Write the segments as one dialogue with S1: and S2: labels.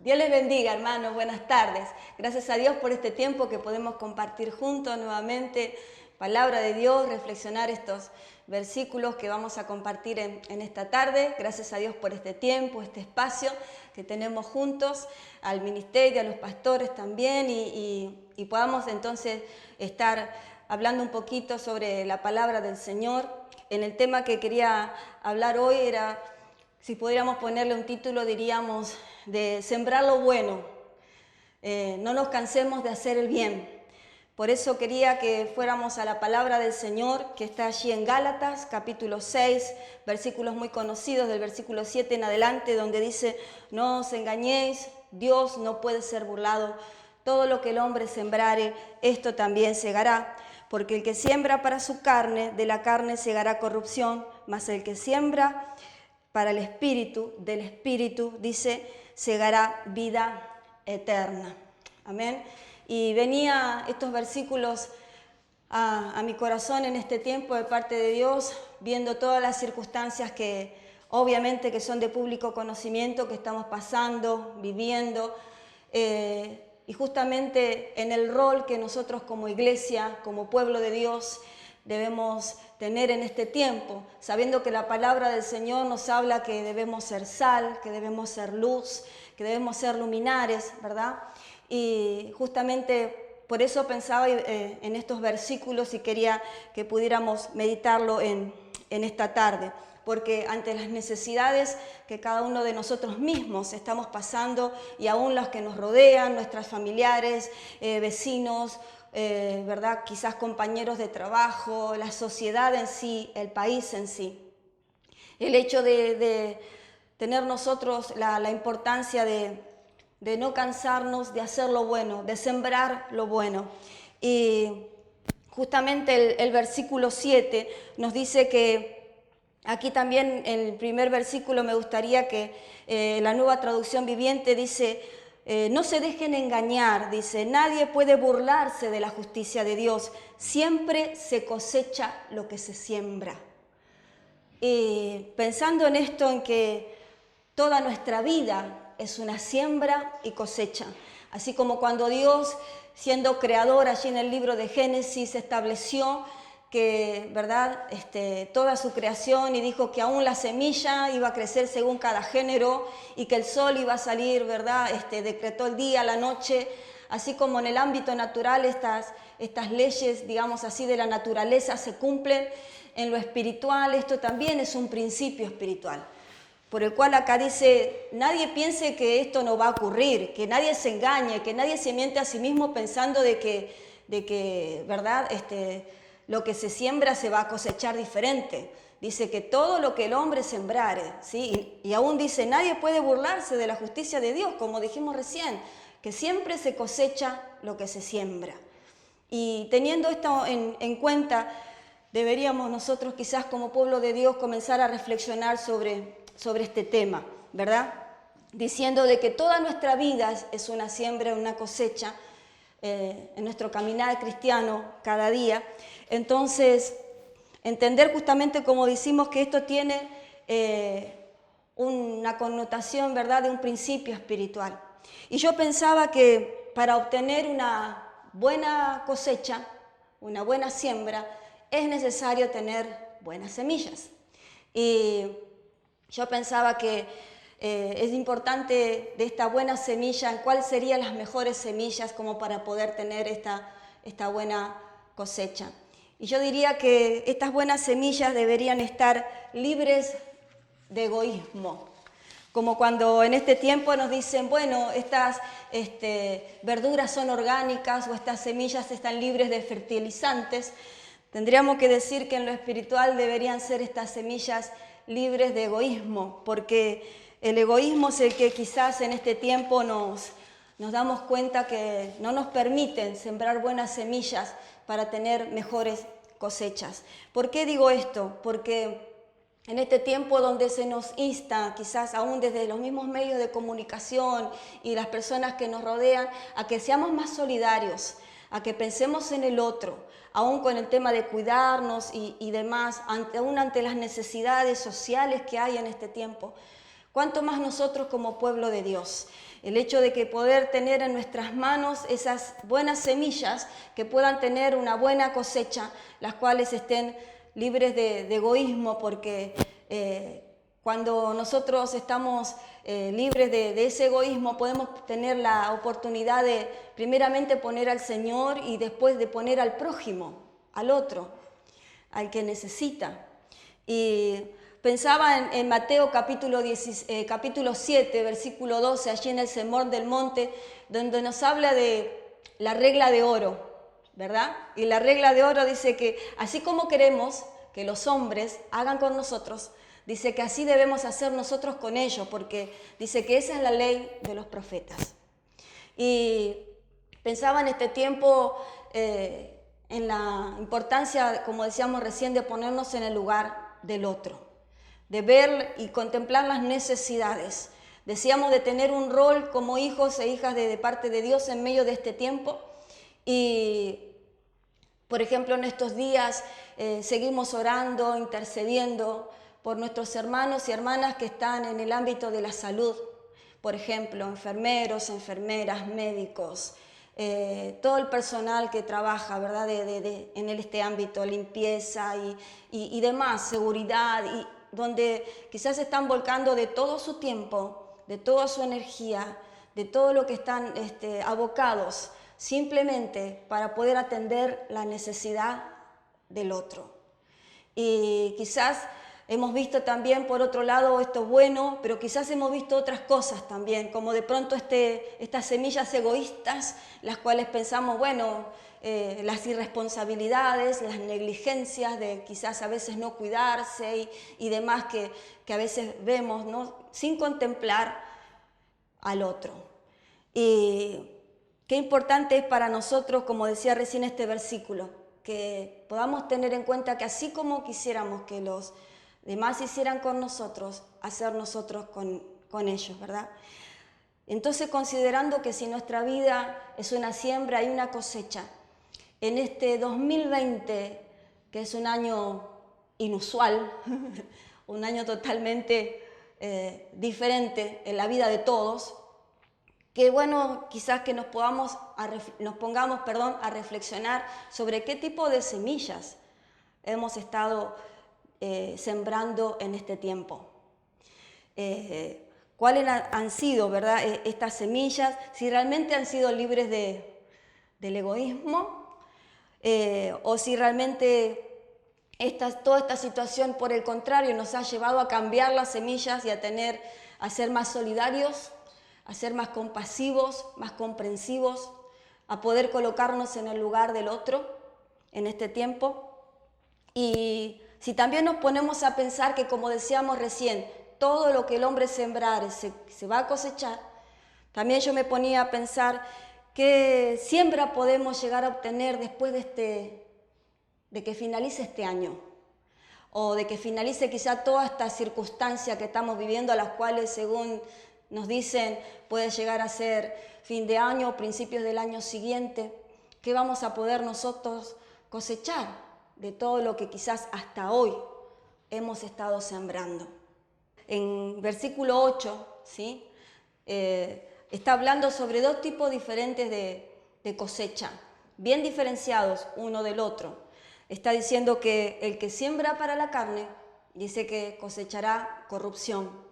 S1: Dios les bendiga, hermanos, buenas tardes. Gracias a Dios por este tiempo que podemos compartir juntos nuevamente palabra de Dios, reflexionar estos versículos que vamos a compartir en esta tarde. Gracias a Dios por este tiempo, este espacio que tenemos juntos, al ministerio, a los pastores también, y podamos entonces estar hablando un poquito sobre la palabra del Señor. En el tema que quería hablar hoy era, si pudiéramos ponerle un título, diríamos, de sembrar lo bueno. No nos cansemos de hacer el bien. Por eso quería que fuéramos a la palabra del Señor, que está allí en Gálatas, capítulo 6, versículos muy conocidos, del versículo 7 en adelante, donde dice: no os engañéis, Dios no puede ser burlado. Todo lo que el hombre sembrare, esto también segará. Porque el que siembra para su carne, de la carne segará corrupción, mas el que siembra para el Espíritu, del Espíritu, dice, segará vida eterna. Amén. Y venía estos versículos a mi corazón en este tiempo de parte de Dios, viendo todas las circunstancias que obviamente que son de público conocimiento, que estamos pasando, viviendo, y justamente en el rol que nosotros como iglesia, como pueblo de Dios, debemos tener en este tiempo, sabiendo que la palabra del Señor nos habla que debemos ser sal, que debemos ser luz, que debemos ser luminares, ¿verdad? Y justamente por eso pensaba en estos versículos y quería que pudiéramos meditarlo en esta tarde, porque ante las necesidades que cada uno de nosotros mismos estamos pasando, y aún las que nos rodean, nuestros familiares, vecinos, ¿verdad? Quizás compañeros de trabajo, la sociedad en sí, el país en sí. El hecho de tener nosotros la importancia de no cansarnos de hacer lo bueno, de sembrar lo bueno. Y justamente el versículo 7 nos dice que, aquí también en el primer versículo me gustaría que la Nueva Traducción Viviente dice: no se dejen engañar, dice, nadie puede burlarse de la justicia de Dios, siempre se cosecha lo que se siembra. Y pensando en esto, en que toda nuestra vida es una siembra y cosecha, así como cuando Dios, siendo creador, allí en el libro de Génesis, estableció que, ¿verdad?, toda su creación, y dijo que aún la semilla iba a crecer según cada género y que el sol iba a salir, ¿verdad?, decretó el día, la noche, así como en el ámbito natural estas leyes, digamos así, de la naturaleza se cumplen. En lo espiritual esto también es un principio espiritual, por el cual acá dice: nadie piense que esto no va a ocurrir, que nadie se engañe, que nadie se miente a sí mismo pensando de que ¿verdad?, lo que se siembra se va a cosechar diferente. Dice que todo lo que el hombre sembrare, ¿sí? Y aún dice: nadie puede burlarse de la justicia de Dios, como dijimos recién, que siempre se cosecha lo que se siembra. Y teniendo esto en cuenta, deberíamos nosotros quizás como pueblo de Dios comenzar a reflexionar sobre este tema, ¿verdad? Diciendo de que toda nuestra vida es una siembra, una cosecha, en nuestro caminar cristiano cada día. Entonces, entender justamente, como decimos, que esto tiene una connotación, ¿verdad?, de un principio espiritual. Y yo pensaba que para obtener una buena cosecha, una buena siembra, es necesario tener buenas semillas. Y yo pensaba que es importante de esta buena semilla, cuáles serían las mejores semillas como para poder tener esta buena cosecha. Y yo diría que estas buenas semillas deberían estar libres de egoísmo. Como cuando en este tiempo nos dicen: bueno, estas verduras son orgánicas o estas semillas están libres de fertilizantes. Tendríamos que decir que en lo espiritual deberían ser estas semillas libres de egoísmo, porque el egoísmo es el que quizás en este tiempo nos damos cuenta que no nos permiten sembrar buenas semillas para tener mejores cosechas. ¿Por qué digo esto? Porque en este tiempo donde se nos insta, quizás aún desde los mismos medios de comunicación y las personas que nos rodean, a que seamos más solidarios, a que pensemos en el otro, aún con el tema de cuidarnos y demás, aún ante las necesidades sociales que hay en este tiempo. ¿Cuánto más nosotros como pueblo de Dios? El hecho de que poder tener en nuestras manos esas buenas semillas que puedan tener una buena cosecha, las cuales estén libres de egoísmo, porque cuando nosotros estamos libres de ese egoísmo, podemos tener la oportunidad de primeramente poner al Señor y después de poner al prójimo, al otro, al que necesita. Y pensaba en Mateo capítulo 7, versículo 12, allí en el Sermón del Monte, donde nos habla de la regla de oro, ¿verdad? Y la regla de oro dice que así como queremos que los hombres hagan con nosotros, dice que así debemos hacer nosotros con ellos, porque dice que esa es la ley de los profetas. Y pensaba en este tiempo en la importancia, como decíamos recién, de ponernos en el lugar del otro, de ver y contemplar las necesidades. Decíamos de tener un rol como hijos e hijas de parte de Dios en medio de este tiempo. Y, por ejemplo, en estos días seguimos orando, intercediendo por nuestros hermanos y hermanas que están en el ámbito de la salud. Por ejemplo, enfermeros, enfermeras, médicos, todo el personal que trabaja, ¿verdad? En este ámbito, limpieza y demás, seguridad, y donde quizás están volcando de todo su tiempo, de toda su energía, de todo lo que están abocados, simplemente para poder atender la necesidad del otro. Y quizás hemos visto también, por otro lado, esto bueno, pero quizás hemos visto otras cosas también, como de pronto estas semillas egoístas, las cuales pensamos, bueno, las irresponsabilidades, las negligencias de quizás a veces no cuidarse y demás que a veces vemos, ¿no? Sin contemplar al otro. Y qué importante es para nosotros, como decía recién este versículo, que podamos tener en cuenta que así como quisiéramos que los demás hicieran con nosotros, hacer nosotros con ellos, ¿verdad? Entonces, considerando que si nuestra vida es una siembra y una cosecha, en este 2020, que es un año inusual, un año totalmente diferente en la vida de todos, que bueno, quizás que nos pongamos a reflexionar sobre qué tipo de semillas hemos estado sembrando en este tiempo. ¿Cuáles han sido, verdad, estas semillas? Si realmente han sido libres del egoísmo o si realmente toda esta situación, por el contrario, nos ha llevado a cambiar las semillas y a ser más solidarios, a ser más compasivos, más comprensivos, a poder colocarnos en el lugar del otro en este tiempo. Y si también nos ponemos a pensar que, como decíamos recién, todo lo que el hombre sembrare se va a cosechar, también yo me ponía a pensar qué siembra podemos llegar a obtener después de que finalice este año, o de que finalice quizá toda esta circunstancia que estamos viviendo, a las cuales, según nos dicen, puede llegar a ser fin de año o principios del año siguiente. ¿Qué vamos a poder nosotros cosechar de todo lo que quizás hasta hoy hemos estado sembrando? En versículo 8, ¿sí? Está hablando sobre dos tipos diferentes de cosecha, bien diferenciados uno del otro. Está diciendo que el que siembra para la carne, dice que cosechará corrupción,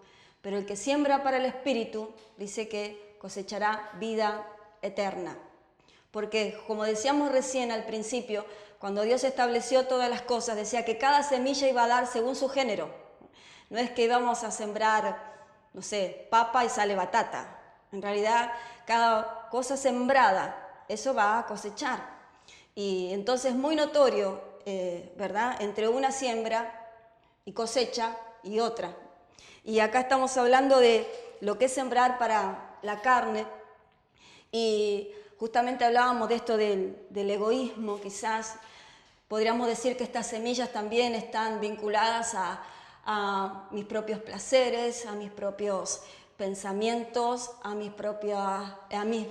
S1: pero el que siembra para el espíritu, dice que cosechará vida eterna. Porque, como decíamos recién al principio, cuando Dios estableció todas las cosas, decía que cada semilla iba a dar según su género. No es que íbamos a sembrar, no sé, papa y sale batata. En realidad, cada cosa sembrada, eso va a cosechar. Y entonces es muy notorio, ¿verdad?, entre una siembra y cosecha y otra. Y acá estamos hablando de lo que es sembrar para la carne. Y justamente hablábamos de esto del egoísmo, quizás. Podríamos decir que estas semillas también están vinculadas a mis propios placeres, a mis propios pensamientos, a mis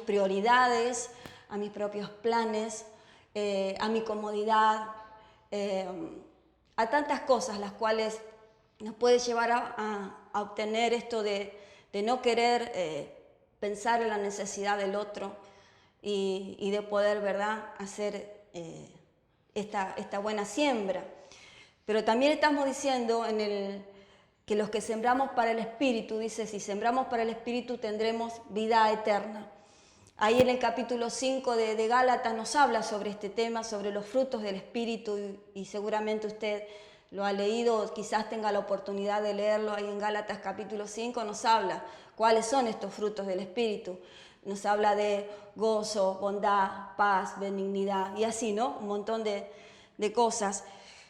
S1: prioridades, a mis propios planes, a mi comodidad, a tantas cosas las cuales nos puede llevar a obtener esto de no querer pensar en la necesidad del otro y de poder, ¿verdad?, hacer esta buena siembra. Pero también estamos diciendo que los que sembramos para el Espíritu, dice, si sembramos para el Espíritu tendremos vida eterna. Ahí en el capítulo 5 de Gálatas nos habla sobre este tema, sobre los frutos del Espíritu, y seguramente usted lo ha leído, quizás tenga la oportunidad de leerlo. Ahí en Gálatas capítulo 5 nos habla cuáles son estos frutos del Espíritu. Nos habla de gozo, bondad, paz, benignidad y así, ¿no? Un montón de cosas,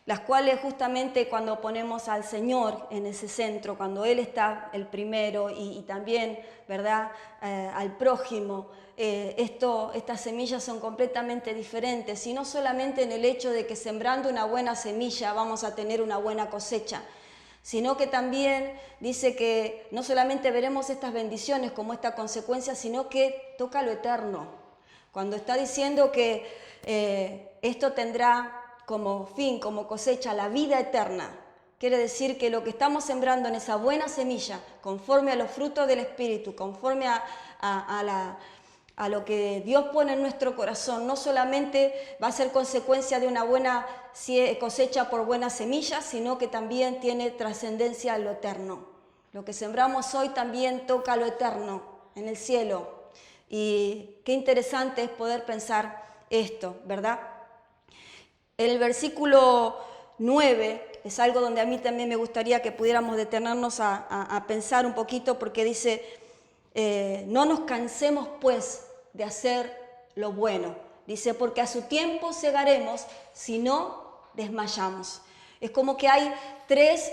S1: las cuales justamente cuando ponemos al Señor en ese centro, cuando Él está el primero y también, ¿verdad?, al prójimo, estas semillas son completamente diferentes, y no solamente en el hecho de que sembrando una buena semilla vamos a tener una buena cosecha, sino que también dice que no solamente veremos estas bendiciones como esta consecuencia, sino que toca lo eterno. Cuando está diciendo que esto tendrá como fin, como cosecha, la vida eterna, quiere decir que lo que estamos sembrando en esa buena semilla, conforme a los frutos del Espíritu, conforme a lo que Dios pone en nuestro corazón, no solamente va a ser consecuencia de una buena cosecha por buenas semillas, sino que también tiene trascendencia a lo eterno. Lo que sembramos hoy también toca lo eterno, en el cielo. Y qué interesante es poder pensar esto, ¿verdad? El versículo 9 es algo donde a mí también me gustaría que pudiéramos detenernos a pensar un poquito, porque dice, no nos cansemos pues de hacer lo bueno. Dice, porque a su tiempo segaremos si no desmayamos. Es como que hay tres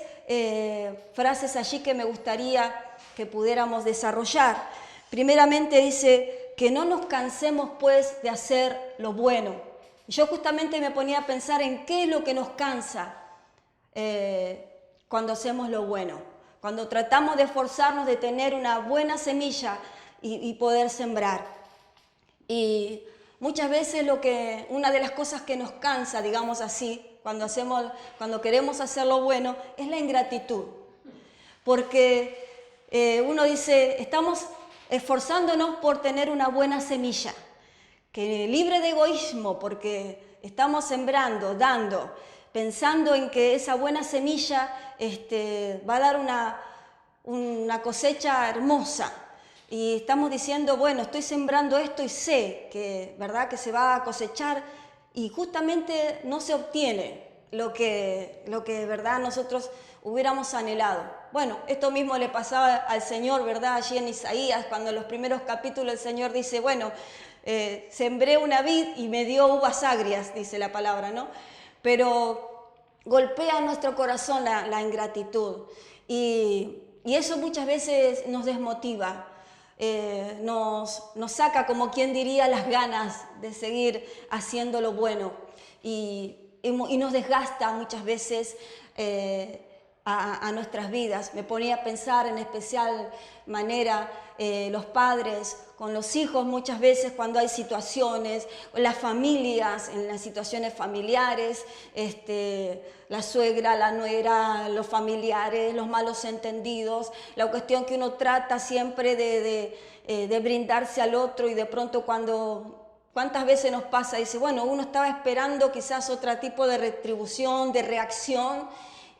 S1: frases allí que me gustaría que pudiéramos desarrollar. Primeramente dice, que no nos cansemos pues de hacer lo bueno. Yo justamente me ponía a pensar en qué es lo que nos cansa cuando hacemos lo bueno, cuando tratamos de esforzarnos de tener una buena semilla y poder sembrar. Y muchas veces una de las cosas que nos cansa, digamos así, cuando queremos hacer lo bueno, es la ingratitud. Porque uno dice, estamos esforzándonos por tener una buena semilla, que libre de egoísmo, porque estamos sembrando, dando, pensando en que esa buena semilla va a dar una cosecha hermosa. Y estamos diciendo, bueno, estoy sembrando esto y sé que, ¿verdad?, que se va a cosechar, y justamente no se obtiene lo que ¿verdad?, nosotros hubiéramos anhelado. Bueno, esto mismo le pasaba al Señor, ¿verdad?, allí en Isaías, cuando en los primeros capítulos el Señor dice, bueno, sembré una vid y me dio uvas agrias, dice la palabra, ¿no? Pero golpea nuestro corazón la ingratitud, y eso muchas veces nos desmotiva, nos saca, como quien diría, las ganas de seguir haciendo lo bueno, y nos desgasta muchas veces a nuestras vidas. Me ponía a pensar en especial manera los padres con los hijos muchas veces cuando hay situaciones, las familias, en las situaciones familiares, la suegra, la nuera, los familiares, los malos entendidos, la cuestión que uno trata siempre de brindarse al otro, y de pronto ¿cuántas veces nos pasa? Dice, bueno, uno estaba esperando quizás otro tipo de retribución, de reacción,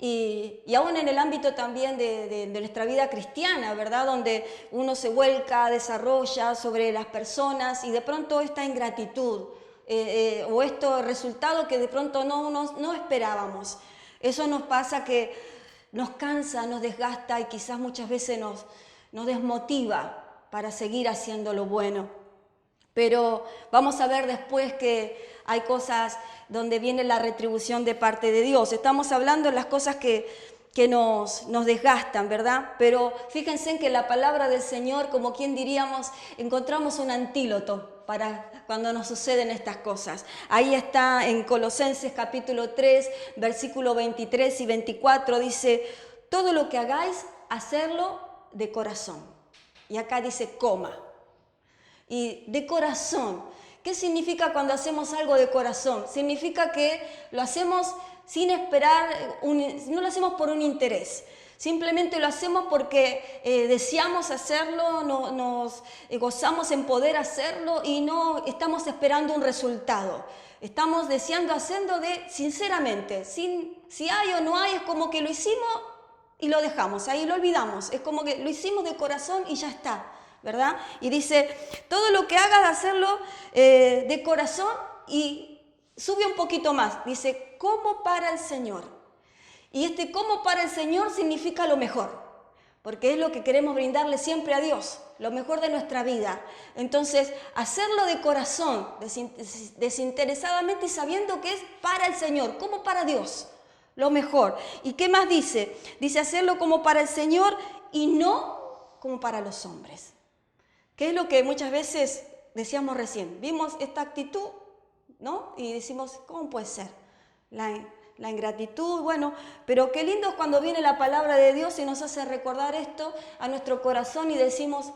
S1: y aún en el ámbito también de nuestra vida cristiana, ¿verdad?, donde uno se vuelca, desarrolla sobre las personas, y de pronto esta ingratitud o este resultado que de pronto no esperábamos. Eso nos pasa, que nos cansa, nos desgasta, y quizás muchas veces nos desmotiva para seguir haciendo lo bueno. Pero vamos a ver después que hay cosas donde viene la retribución de parte de Dios. Estamos hablando de las cosas que nos desgastan, ¿verdad? Pero fíjense en que la palabra del Señor, como quien diríamos, encontramos un antídoto para cuando nos suceden estas cosas. Ahí está en Colosenses capítulo 3, versículo 23 y 24, dice, todo lo que hagáis, hacerlo de corazón. Y acá dice coma. Y de corazón. ¿Qué significa cuando hacemos algo de corazón? Significa que lo hacemos sin esperar, no lo hacemos por un interés. Simplemente lo hacemos porque deseamos hacerlo, nos gozamos en poder hacerlo y no estamos esperando un resultado. Estamos deseando hacerlo sinceramente. Si hay o no hay, es como que lo hicimos y lo dejamos, ahí lo olvidamos. Es como que lo hicimos de corazón y ya está, ¿verdad? Y dice, todo lo que hagas, hacerlo de corazón, y sube un poquito más. Dice, como para el Señor. Y este como para el Señor significa lo mejor, porque es lo que queremos brindarle siempre a Dios, lo mejor de nuestra vida. Entonces, hacerlo de corazón, desinteresadamente y sabiendo que es para el Señor, como para Dios, lo mejor. ¿Y qué más dice? Dice hacerlo como para el Señor y no como para los hombres. ¿Qué es lo que muchas veces decíamos recién? Vimos esta actitud, ¿no? Y decimos, ¿cómo puede ser? La ingratitud, bueno, pero qué lindo es cuando viene la palabra de Dios y nos hace recordar esto a nuestro corazón y decimos,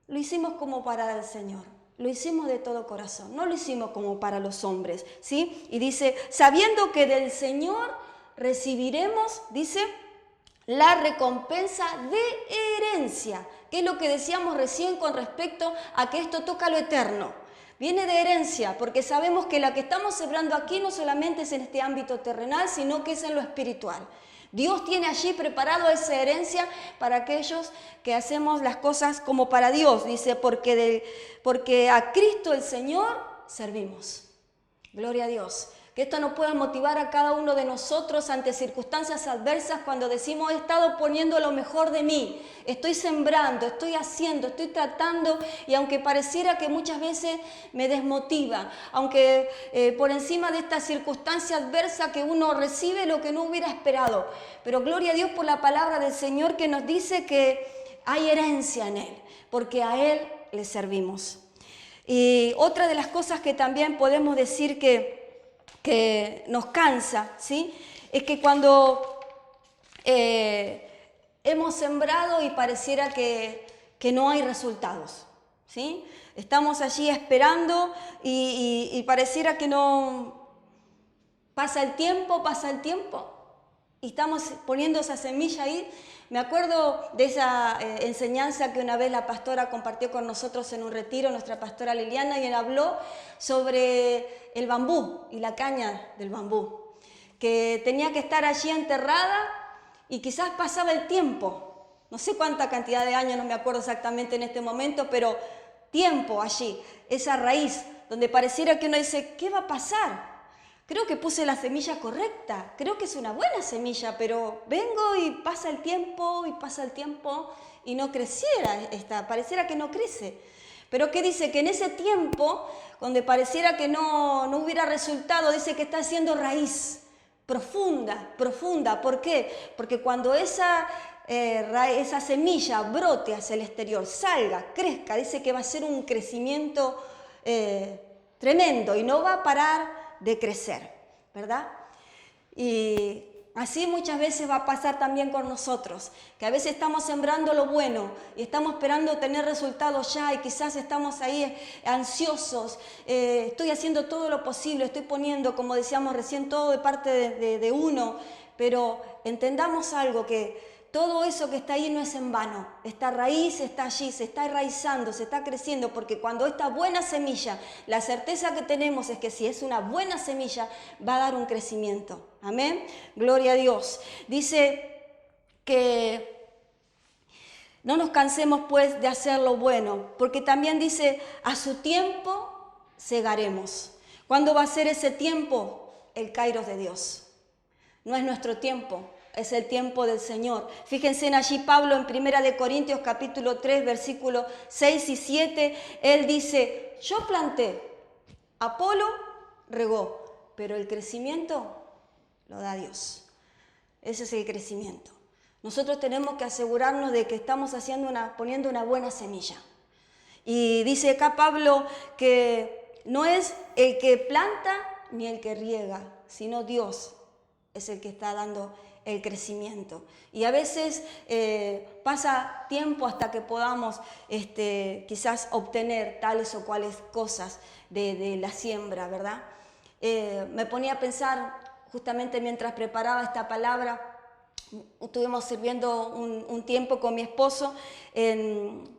S1: lo hicimos como para el Señor, lo hicimos de todo corazón, no lo hicimos como para los hombres, ¿sí? Y dice, sabiendo que del Señor recibiremos, dice, la recompensa de herencia, que es lo que decíamos recién con respecto a que esto toca lo eterno. Viene de herencia, porque sabemos que la que estamos sembrando aquí no solamente es en este ámbito terrenal, sino que es en lo espiritual. Dios tiene allí preparado esa herencia para aquellos que hacemos las cosas como para Dios. Dice, porque a Cristo el Señor servimos. Gloria a Dios. Que esto nos pueda motivar a cada uno de nosotros ante circunstancias adversas cuando decimos, he estado poniendo lo mejor de mí, estoy sembrando, estoy haciendo, estoy tratando, y aunque pareciera que muchas veces me desmotiva, aunque por encima de esta circunstancia adversa que uno recibe lo que no hubiera esperado, pero gloria a Dios por la palabra del Señor que nos dice que hay herencia en Él, porque a Él le servimos. Y otra de las cosas que también podemos decir que nos cansa, ¿sí? Es que cuando hemos sembrado y pareciera que no hay resultados, ¿sí? Estamos allí esperando y pareciera que no pasa el tiempo y estamos poniendo esa semilla ahí. Me acuerdo de esa enseñanza que una vez la pastora compartió con nosotros en un retiro, nuestra pastora Liliana, y él habló sobre el bambú y la caña del bambú, que tenía que estar allí enterrada y quizás pasaba el tiempo, no sé cuánta cantidad de años, no me acuerdo exactamente en este momento, pero tiempo allí, esa raíz, donde pareciera que uno dice, ¿qué va a pasar? Creo que puse la semilla correcta, creo que es una buena semilla, pero vengo y pasa el tiempo y no creciera pareciera que no crece. Pero ¿qué dice? Que en ese tiempo, donde pareciera que no hubiera resultado, dice que está haciendo raíz profunda. ¿Por qué? Porque cuando esa semilla brote hacia el exterior, salga, crezca, dice que va a ser un crecimiento tremendo y no va a parar de crecer, ¿verdad? Y así muchas veces va a pasar también con nosotros, que a veces estamos sembrando lo bueno y estamos esperando tener resultados ya y quizás estamos ahí ansiosos, estoy haciendo todo lo posible, estoy poniendo, como decíamos recién, todo de parte de uno, pero entendamos algo, que todo eso que está ahí no es en vano, esta raíz está allí, se está enraizando, se está creciendo, porque cuando esta buena semilla, la certeza que tenemos es que si es una buena semilla, va a dar un crecimiento. Amén. Gloria a Dios. Dice que no nos cansemos pues de hacer lo bueno, porque también dice, a su tiempo segaremos. ¿Cuándo va a ser ese tiempo? El kairos de Dios. No es nuestro tiempo. Es el tiempo del Señor. Fíjense en allí Pablo en 1 Corintios capítulo 3, versículos 6 y 7. Él dice, yo planté, Apolo regó, pero el crecimiento lo da Dios. Ese es el crecimiento. Nosotros tenemos que asegurarnos de que estamos poniendo una buena semilla. Y dice acá Pablo que no es el que planta ni el que riega, sino Dios es el que está dando el crecimiento. Y a veces pasa tiempo hasta que podamos quizás obtener tales o cuales cosas de la siembra, ¿verdad? Me ponía a pensar justamente mientras preparaba esta palabra, estuvimos sirviendo un tiempo con mi esposo en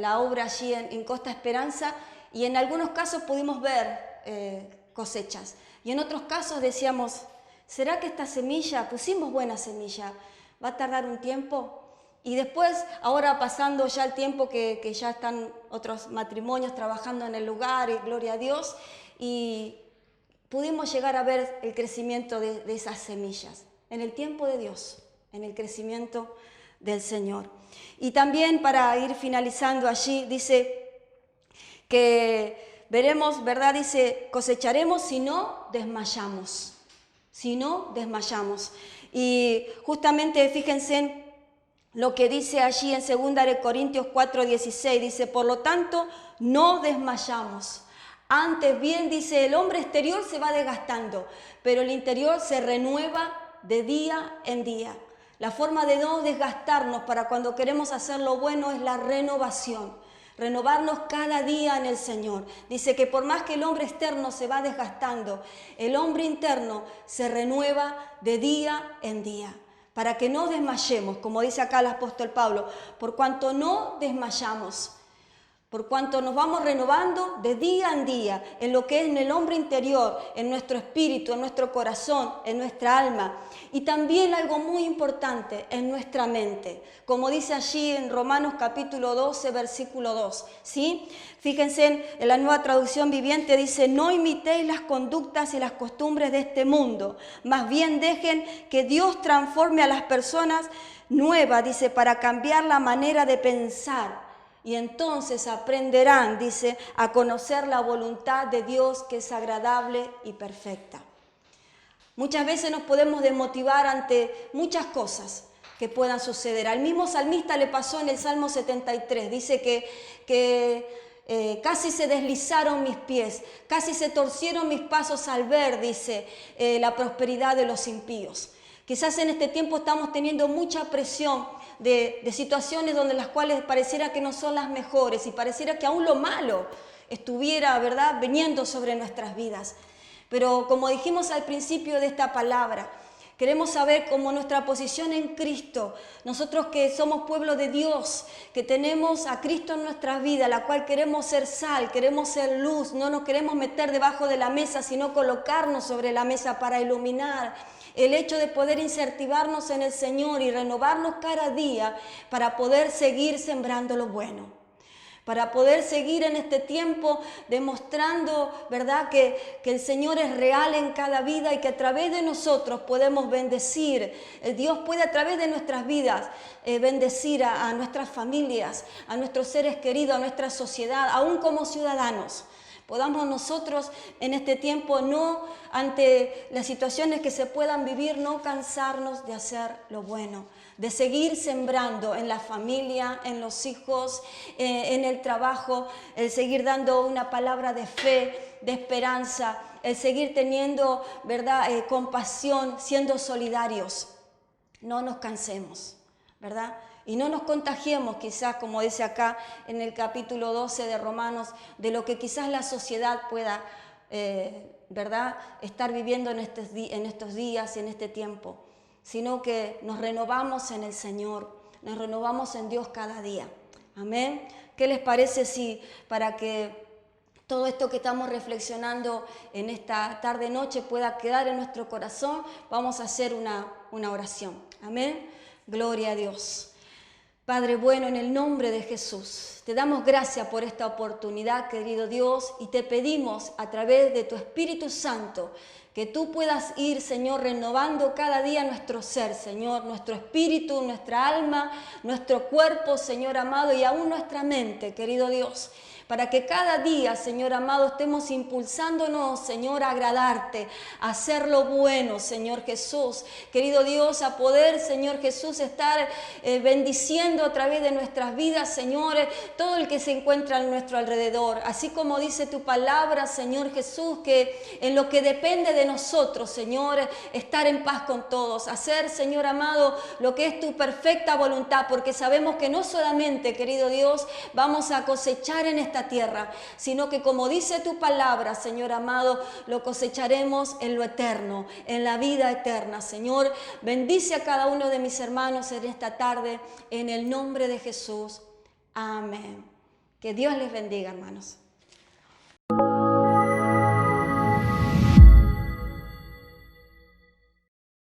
S1: la obra allí en Costa Esperanza, y en algunos casos pudimos ver cosechas. Y en otros casos decíamos, ¿será que esta semilla, pusimos buena semilla, va a tardar un tiempo? Y después, ahora pasando ya el tiempo que ya están otros matrimonios trabajando en el lugar, y gloria a Dios, y pudimos llegar a ver el crecimiento de esas semillas, en el tiempo de Dios, en el crecimiento del Señor. Y también para ir finalizando allí, dice que veremos, ¿verdad? Dice, cosecharemos si no desmayamos, si no desmayamos. Y justamente fíjense lo que dice allí en 2 Corintios 4:16, dice, por lo tanto, no desmayamos. Antes bien, dice, el hombre exterior se va desgastando, pero el interior se renueva de día en día. La forma de no desgastarnos para cuando queremos hacer lo bueno es la renovación. Renovarnos cada día en el Señor. Dice que por más que el hombre externo se va desgastando, el hombre interno se renueva de día en día. Para que no desmayemos, como dice acá el apóstol Pablo, por cuanto no desmayamos, por cuanto nos vamos renovando de día en día en lo que es en el hombre interior, en nuestro espíritu, en nuestro corazón, en nuestra alma. Y también algo muy importante, en nuestra mente. Como dice allí en Romanos capítulo 12, versículo 2. ¿Sí? Fíjense, en la Nueva Traducción Viviente dice, no imitéis las conductas y las costumbres de este mundo, más bien dejen que Dios transforme a las personas nuevas, dice, para cambiar la manera de pensar. Y entonces aprenderán, dice, a conocer la voluntad de Dios que es agradable y perfecta. Muchas veces nos podemos desmotivar ante muchas cosas que puedan suceder. Al mismo salmista le pasó en el Salmo 73. Dice que casi se deslizaron mis pies, casi se torcieron mis pasos al ver, dice, la prosperidad de los impíos. Quizás en este tiempo estamos teniendo mucha presión de situaciones donde las cuales pareciera que no son las mejores y pareciera que aún lo malo estuviera, ¿verdad?, viniendo sobre nuestras vidas. Pero como dijimos al principio de esta palabra, queremos saber cómo nuestra posición en Cristo, nosotros que somos pueblo de Dios, que tenemos a Cristo en nuestra vida, la cual queremos ser sal, queremos ser luz, no nos queremos meter debajo de la mesa, sino colocarnos sobre la mesa para iluminar. El hecho de poder incentivarnos en el Señor y renovarnos cada día para poder seguir sembrando lo bueno. Para poder seguir en este tiempo demostrando, ¿verdad?, que el Señor es real en cada vida y que a través de nosotros podemos bendecir. Dios puede a través de nuestras vidas bendecir a nuestras familias, a nuestros seres queridos, a nuestra sociedad, aún como ciudadanos. Podamos nosotros en este tiempo, no ante las situaciones que se puedan vivir, no cansarnos de hacer lo bueno, de seguir sembrando en la familia, en los hijos, en el trabajo, el seguir dando una palabra de fe, de esperanza, el seguir teniendo, ¿verdad?, compasión, siendo solidarios. No nos cansemos, ¿verdad? Y no nos contagiemos quizás, como dice acá en el capítulo 12 de Romanos, de lo que quizás la sociedad pueda, ¿verdad?, estar viviendo en estos días y en este tiempo, sino que nos renovamos en el Señor, nos renovamos en Dios cada día. Amén. ¿Qué les parece si para que todo esto que estamos reflexionando en esta tarde-noche pueda quedar en nuestro corazón, vamos a hacer una oración? Amén. Gloria a Dios. Padre bueno, en el nombre de Jesús, te damos gracias por esta oportunidad, querido Dios, y te pedimos a través de tu Espíritu Santo que tú puedas ir, Señor, renovando cada día nuestro ser, Señor, nuestro espíritu, nuestra alma, nuestro cuerpo, Señor amado, y aún nuestra mente, querido Dios. Para que cada día, Señor amado, estemos impulsándonos, Señor, a agradarte, a hacer lo bueno, Señor Jesús. Querido Dios, a poder, Señor Jesús, estar bendiciendo a través de nuestras vidas, Señor, todo el que se encuentra a nuestro alrededor. Así como dice tu palabra, Señor Jesús, que en lo que depende de nosotros, Señor, estar en paz con todos. Hacer, Señor amado, lo que es tu perfecta voluntad, porque sabemos que no solamente, querido Dios, vamos a cosechar en esta esta tierra, sino que como dice tu palabra, Señor amado, lo cosecharemos en lo eterno, en la vida eterna. Señor, bendice a cada uno de mis hermanos en esta tarde, en el nombre de Jesús. Amén. Que Dios les bendiga, hermanos.